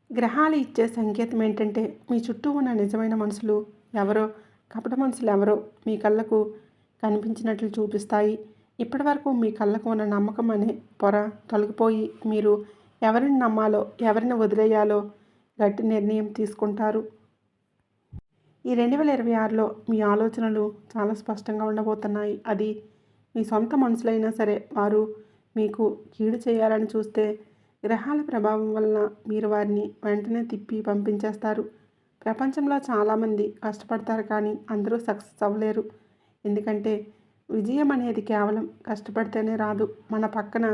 గ్రహాలు ఇచ్చే సంకేతం ఏంటంటే మీ చుట్టూ ఉన్న నిజమైన మనుషులు ఎవరో, కపట మనుషులు ఎవరో మీ కళ్ళకు కనిపించినట్లు చూపిస్తాయి. ఇప్పటి వరకు మీ కళ్ళకు ఉన్న నమ్మకం అనే పొర తొలగిపోయి మీరు ఎవరిని నమ్మాలో, ఎవరిని వదిలేయాలో గట్టి నిర్ణయం తీసుకుంటారు. ఈ 2026లో మీ ఆలోచనలు చాలా స్పష్టంగా ఉండబోతున్నాయి. అది మీ సొంత మనుషులైనా సరే వారు మీకు కీడు చేయాలని చూస్తే గ్రహాల ప్రభావం వలన మీరు వారిని వెంటనే తిప్పి పంపించేస్తారు. ప్రపంచంలో చాలామంది కష్టపడతారు, కానీ అందరూ సక్సెస్ అవ్వలేరు. ఎందుకంటే విజయం అనేది కేవలం కష్టపడితేనే రాదు, మన పక్కన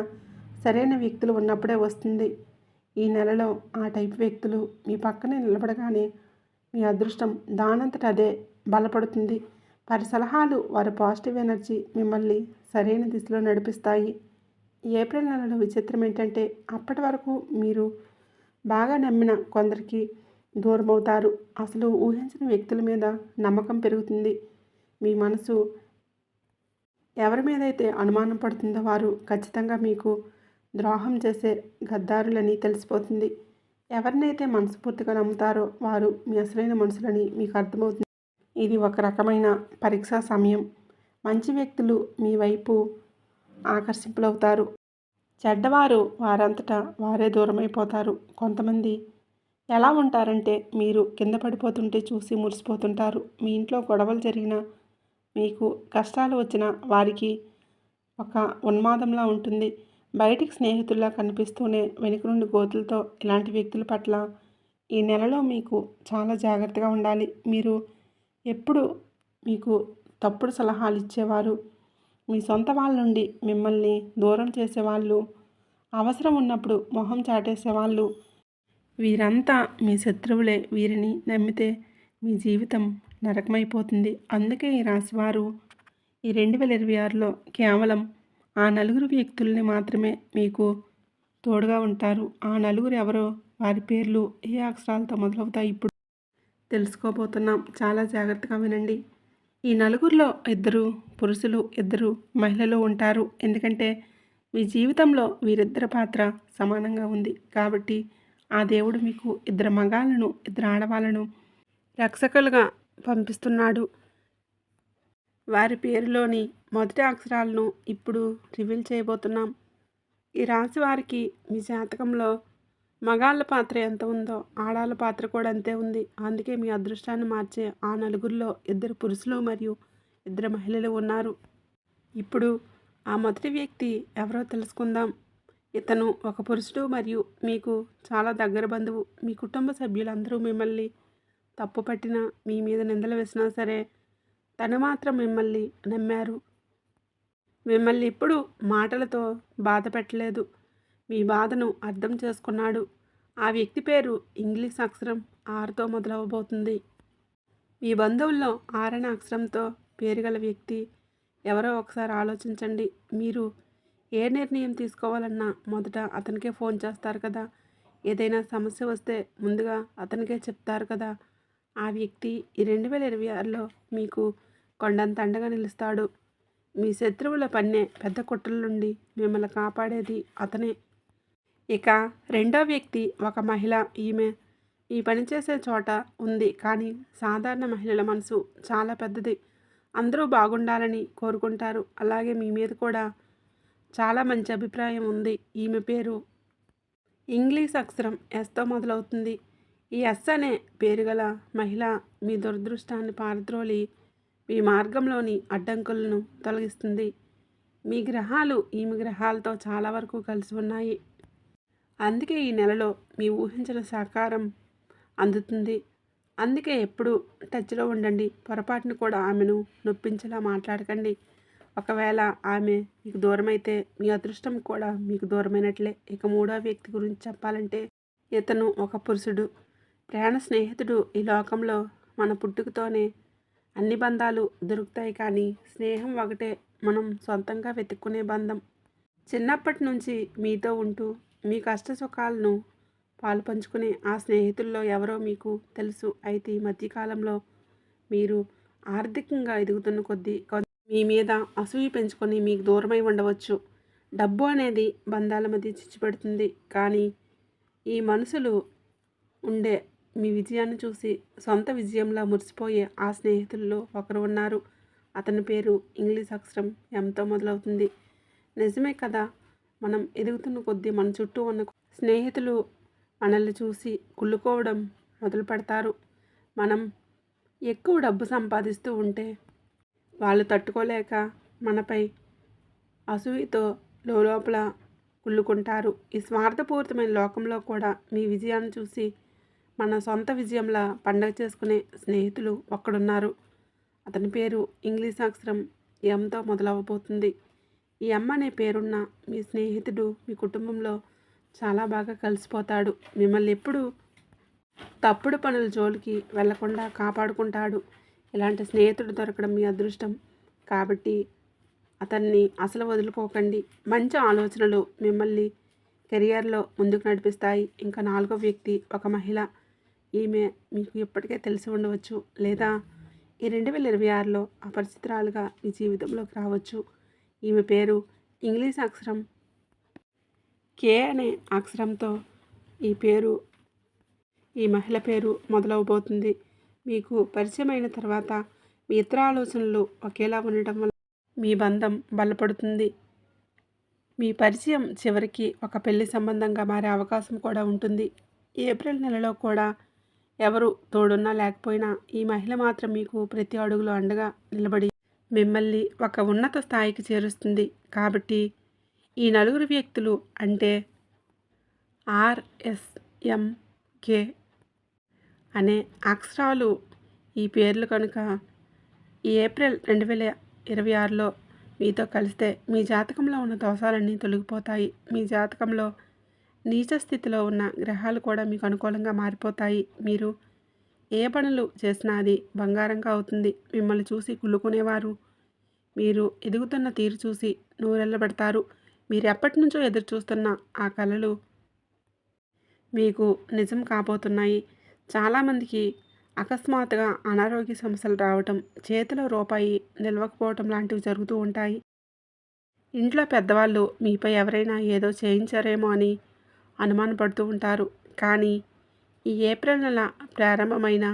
సరైన వ్యక్తులు ఉన్నప్పుడే వస్తుంది. ఈ నెలలో ఆ టైప్ వ్యక్తులు మీ పక్కనే నిలబడగానే మీ అదృష్టం దానంతట అదే బలపడుతుంది. వారి సలహాలు, వారి పాజిటివ్ ఎనర్జీ మిమ్మల్ని సరైన దిశలో నడిపిస్తాయి. ఏప్రిల్ నెలలో విచిత్రం ఏంటంటే అప్పటి వరకు మీరు బాగా నమ్మిన కొందరికి దూరమవుతారు. అసలు ఊహించిన వ్యక్తుల మీద నమ్మకం పెరుగుతుంది. మీ మనసు ఎవరి మీదైతే అనుమానం పడుతుందో వారు ఖచ్చితంగా మీకు ద్రోహం చేసే గద్దారులని తెలిసిపోతుంది. ఎవరినైతే మనస్ఫూర్తిగా నమ్ముతారో వారు మీ అసలైన మనుషులని మీకు అర్థమవుతుంది. ఇది ఒక రకమైన పరీక్షా సమయం. మంచి వ్యక్తులు మీ వైపు ఆకర్షింపులవుతారు. చెడ్డవారు వారంతటా వారే దూరమైపోతారు. కొంతమంది ఎలా ఉంటారంటే మీరు కింద పడిపోతుంటే చూసి మురిసిపోతుంటారు. మీ ఇంట్లో గొడవలు జరిగినా, మీకు కష్టాలు వచ్చినా వారికి ఒక ఉన్మాదంలా ఉంటుంది. బయటికి స్నేహితుల్లా కనిపిస్తూనే వెనుక నుండి గోతులతో ఇలాంటి వ్యక్తుల పట్ల ఈ నెలలో మీకు చాలా జాగ్రత్తగా ఉండాలి. మీరు ఎప్పుడు మీకు తప్పుడు సలహాలు ఇచ్చేవారు, మీ సొంత వాళ్ళ నుండి మిమ్మల్ని దూరం చేసేవాళ్ళు, అవసరం ఉన్నప్పుడు మొహం చాటేసేవాళ్ళు, వీరంతా మీ శత్రువులే. వీరిని నమ్మితే మీ జీవితం నరకమైపోతుంది. అందుకే ఈ రాశివారు ఈ 2026లో కేవలం ఆ నలుగురు వ్యక్తుల్ని మాత్రమే మీకు తోడుగా ఉంటారు. ఆ నలుగురు ఎవరో, వారి పేర్లు ఏ అక్షరాలతో మొదలవుతాయి ఇప్పుడు తెలుసుకోబోతున్నాం. చాలా జాగ్రత్తగా వినండి. ఈ నలుగురిలో 2 పురుషులు, 2 మహిళలు ఉంటారు. ఎందుకంటే మీ జీవితంలో వీరిద్దరి పాత్ర సమానంగా ఉంది. కాబట్టి ఆ దేవుడు మీకు ఇద్దరు మగాళ్ళను, ఇద్దరు ఆడవాళ్ళను రక్షకులుగా పంపిస్తున్నాడు. వారి పేరులోని మొదటి అక్షరాలను ఇప్పుడు రివీల్ చేయబోతున్నాం. ఈ రాశి వారికి మీ జాతకంలో మగాళ్ళ పాత్ర ఎంత ఉందో ఆడాళ్ళ పాత్ర కూడా అంతే ఉంది. అందుకే మీ అదృష్టాన్ని మార్చే ఆ నలుగురిలో ఇద్దరు పురుషులు మరియు ఇద్దరు మహిళలు ఉన్నారు. ఇప్పుడు ఆ మొదటి వ్యక్తి ఎవరో తెలుసుకుందాం. ఇతను ఒక పురుషుడు మరియు మీకు చాలా దగ్గర బంధువు. మీ కుటుంబ సభ్యులందరూ మిమ్మల్ని తప్పు పట్టినా, మీ మీద నిందలు వేసినా సరే తను మాత్రం మిమ్మల్ని నమ్మారు. మిమ్మల్ని ఇప్పుడు మాటలతో బాధ పెట్టలేదు. మీ బాధను అర్థం చేసుకున్నాడు. ఆ వ్యక్తి పేరు ఇంగ్లీష్ అక్షరం ఆర్తో మొదలవబోతుంది. మీ బంధువుల్లో ఆరణ అక్షరంతో పేరు గల వ్యక్తి ఎవరో ఒకసారి ఆలోచించండి. మీరు ఏ నిర్ణయం తీసుకోవాలన్నా మొదట అతనికే ఫోన్ చేస్తారు కదా. ఏదైనా సమస్య వస్తే ముందుగా అతనికే చెప్తారు కదా. ఆ వ్యక్తి ఈ 2026లో మీకు కొండంత అండగా నిలుస్తాడు. మీ శత్రువుల పన్నే పెద్ద కుట్రల నుండి మిమ్మల్ని కాపాడేది అతనే. ఇక రెండో వ్యక్తి ఒక మహిళ. ఈమె ఈ పనిచేసే చోట ఉంది, కానీ సాధారణ మహిళల మనసు చాలా పెద్దది. అందరూ బాగుండాలని కోరుకుంటారు. అలాగే మీ మీద కూడా చాలా మంచి అభిప్రాయం ఉంది. ఈమె పేరు ఇంగ్లీష్ అక్షరం ఎస్తో మొదలవుతుంది. ఈ ఎస్ అనే పేరు గల మహిళ మీ దురదృష్టాన్ని పారద్రోలి మీ మార్గంలోని అడ్డంకులను తొలగిస్తుంది. మీ గ్రహాలు ఈమె గ్రహాలతో చాలా వరకు కలిసి ఉన్నాయి. అందుకే ఈ నెలలో మీ ఊహించిన సహకారం అందుతుంది. అందుకే ఎప్పుడు టచ్లో ఉండండి. పొరపాటును కూడా ఆమెను నొప్పించేలా మాట్లాడకండి. ఒకవేళ ఆమె మీకు దూరమైతే మీ అదృష్టం కూడా మీకు దూరమైనట్లే. ఇక మూడో వ్యక్తి గురించి చెప్పాలంటే ఇతను ఒక పురుషుడు, ప్రాణ స్నేహితుడు. ఈ లోకంలో మన పుట్టుకతోనే అన్ని బంధాలు దొరుకుతాయి, కానీ స్నేహం ఒకటే మనం సొంతంగా వెతుక్కునే బంధం. చిన్నప్పటి నుంచి మీతో ఉంటూ మీ కష్ట సుఖాలను పాలు పంచుకునే ఆ స్నేహితుల్లో ఎవరో మీకు తెలుసు. అయితే ఈ మధ్యకాలంలో మీరు ఆర్థికంగా ఎదుగుతున్న కొద్దీ మీ మీద అసూయ పెంచుకొని మీకు దూరమై ఉండవచ్చు. డబ్బు అనేది బంధాల మధ్య చిచ్చు పెడుతుంది, కానీ ఈ మనుషులు ఉండే మీ విజయాన్ని చూసి సొంత విజయంలా మురిసిపోయే ఆ స్నేహితుల్లో ఒకరు ఉన్నారు. అతని పేరు ఇంగ్లీష్ అక్షరం ఎంతో మొదలవుతుంది. నిజమే కదా, మనం ఎదుగుతున్న కొద్దీ మన చుట్టూ ఉన్న స్నేహితులు మనల్ని చూసి కుళ్ళుకోవడం మొదలు పెడతారు. మనం ఎక్కువ డబ్బు సంపాదిస్తూ ఉంటే వాళ్ళు తట్టుకోలేక మనపై అసూయతో లోపల కుళ్ళుకుంటారు. ఈ స్వార్థపూరితమైన లోకంలో కూడా మీ విజయాన్ని చూసి మన సొంత విజయంలా పండగ చేసుకునే స్నేహితులు ఒక్కడున్నారు. అతని పేరు ఇంగ్లీష్ అక్షరం ఎంతో మొదలవబోతుంది. ఈ ఎం అనే పేరున్న మీ స్నేహితుడు మీ కుటుంబంలో చాలా బాగా కలిసిపోతాడు. మిమ్మల్ని ఎప్పుడు తప్పుడు పనుల జోలికి వెళ్లకుండా కాపాడుకుంటాడు. ఇలాంటి స్నేహితుడు దొరకడం మీ అదృష్టం. కాబట్టి అతన్ని అసలు వదులుకోకండి. మంచి ఆలోచనలు మిమ్మల్ని కెరియర్లో ముందుకు నడిపిస్తాయి. ఇంకా నాలుగో వ్యక్తి ఒక మహిళ. ఈమె మీకు ఇప్పటికే తెలిసి ఉండవచ్చు, లేదా ఈ 2026లో అపరిచితురాలుగా మీ జీవితంలోకి రావచ్చు. ఈమె పేరు ఇంగ్లీష్ అక్షరం కే అనే అక్షరంతో ఈ మహిళ పేరు మొదలవబోతుంది. మీకు పరిచయమైన తర్వాత మీ ఇతర ఆలోచనలు ఒకేలా ఉండటం వల్ల మీ బంధం బలపడుతుంది. మీ పరిచయం చివరికి ఒక పెళ్లి సంబంధంగా మారే అవకాశం కూడా ఉంటుంది. ఏప్రిల్ నెలలో కూడా ఎవరు తోడున్నా లేకపోయినా ఈ మహిళ మాత్రం మీకు ప్రతి అడుగులో అండగా నిలబడి మిమ్మల్ని ఒక ఉన్నత స్థాయికి చేరుస్తుంది. కాబట్టి ఈ నలుగురు వ్యక్తులు అంటే RSMK అనే అక్షరాలు ఈ పేర్లు కనుక ఈ ఏప్రిల్ 2026లో మీతో కలిస్తే మీ జాతకంలో ఉన్న దోషాలన్నీ తొలగిపోతాయి. మీ జాతకంలో నీచ స్థితిలో ఉన్న గ్రహాలు కూడా మీకు అనుకూలంగా మారిపోతాయి. మీరు ఏ పనులు చేసినా అది బంగారంగా అవుతుంది. మిమ్మల్ని చూసి కుళ్ళుకునేవారు మీరు ఎదుగుతున్న తీరు చూసి నూరెళ్ళబెడతారు. మీరు ఎప్పటి నుంచో ఎదురు చూస్తున్న ఆ కలలు మీకు నిజం కాబోతున్నాయి. చాలామందికి అకస్మాత్తుగా అనారోగ్య సమస్యలు రావటం, చేతిలో రూపాయి నిలవకపోవటం లాంటివి జరుగుతూ ఉంటాయి. ఇంట్లో పెద్దవాళ్ళు మీపై ఎవరైనా ఏదో చేయించారేమో అని అనుమానపడుతూ ఉంటారు. కానీ ఈ ఏప్రిల్ నెల ప్రారంభమైన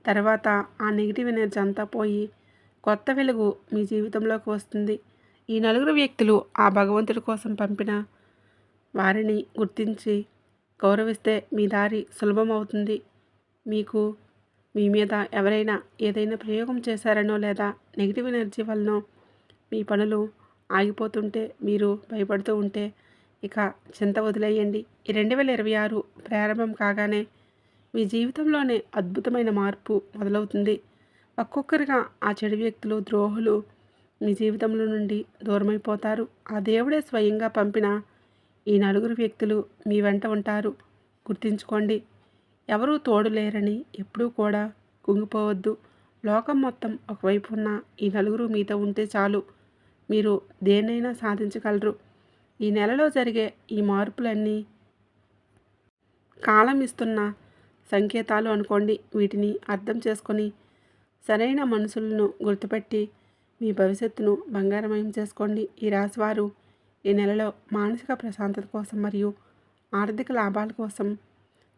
తర్వాత ఆ నెగిటివ్ ఎనర్జీ అంతా పోయి కొత్త వెలుగు మీ జీవితంలోకి వస్తుంది. ఈ నలుగురు వ్యక్తులు ఆ భగవంతుడి కోసం పంపిన వారిని గుర్తించి గౌరవిస్తే మీ దారి సులభం అవుతుంది. మీకు మీ మీద ఎవరైనా ఏదైనా ప్రయోగం చేశారనో లేదా నెగిటివ్ ఎనర్జీ వలనో మీ పనులు ఆగిపోతుంటే మీరు భయపడుతూ ఉంటే ఇక చింత వదిలేయండి. ఈ 2026 ప్రారంభం కాగానే మీ జీవితంలోనే అద్భుతమైన మార్పు మొదలవుతుంది. ఒక్కొక్కరిగా ఆ చెడు వ్యక్తులు, ద్రోహులు మీ జీవితంలో నుండి దూరమైపోతారు. ఆ దేవుడే స్వయంగా పంపిన ఈ నలుగురు వ్యక్తులు మీ వెంట ఉంటారు. గుర్తుంచుకోండి, ఎవరూ తోడు లేరని ఎప్పుడూ కూడా కుంగిపోవద్దు. లోకం మొత్తం ఒకవైపు ఉన్న ఈ నలుగురు మీతో ఉంటే చాలు, మీరు దేన్నైనా సాధించగలరు. ఈ నెలలో జరిగే ఈ మార్పులన్నీ కాలం ఇస్తున్న సంకేతాలు అనుకోండి. వీటిని అర్థం చేసుకొని సరైన మనుషులను గుర్తుపెట్టి మీ భవిష్యత్తును బంగారమయం చేసుకోండి. ఈ రాశివారు ఈ నెలలో మానసిక ప్రశాంతత కోసం మరియు ఆర్థిక లాభాల కోసం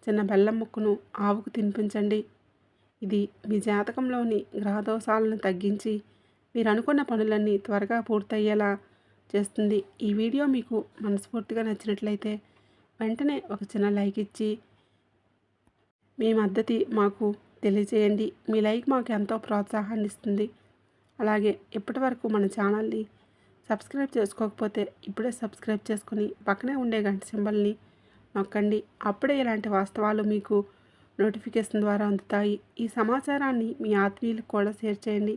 చిన్న బెల్లం ముక్కను ఆవుకు తినిపించండి. ఇది మీ జాతకంలోని గ్రహదోషాలను తగ్గించి మీరు అనుకున్న పనులన్నీ త్వరగా పూర్తయ్యేలా చేస్తుంది. ఈ వీడియో మీకు మనస్ఫూర్తిగా నచ్చినట్లయితే వెంటనే ఒక చిన్న లైక్ ఇచ్చి మీ మద్దతు మాకు తెలియజేయండి. మీ లైక్ మాకు ఎంతో ప్రోత్సాహాన్ని ఇస్తుంది. అలాగే ఇప్పటి వరకు మన ఛానల్ని సబ్స్క్రైబ్ చేసుకోకపోతే ఇప్పుడే సబ్స్క్రైబ్ చేసుకుని పక్కనే ఉండే గంట సింబల్ని నొక్కండి. అప్పుడే ఇలాంటి వాస్తవాలు మీకు నోటిఫికేషన్ ద్వారా అందుతాయి. ఈ సమాచారాన్ని మీ ఆత్మీయులకు కూడా షేర్ చేయండి.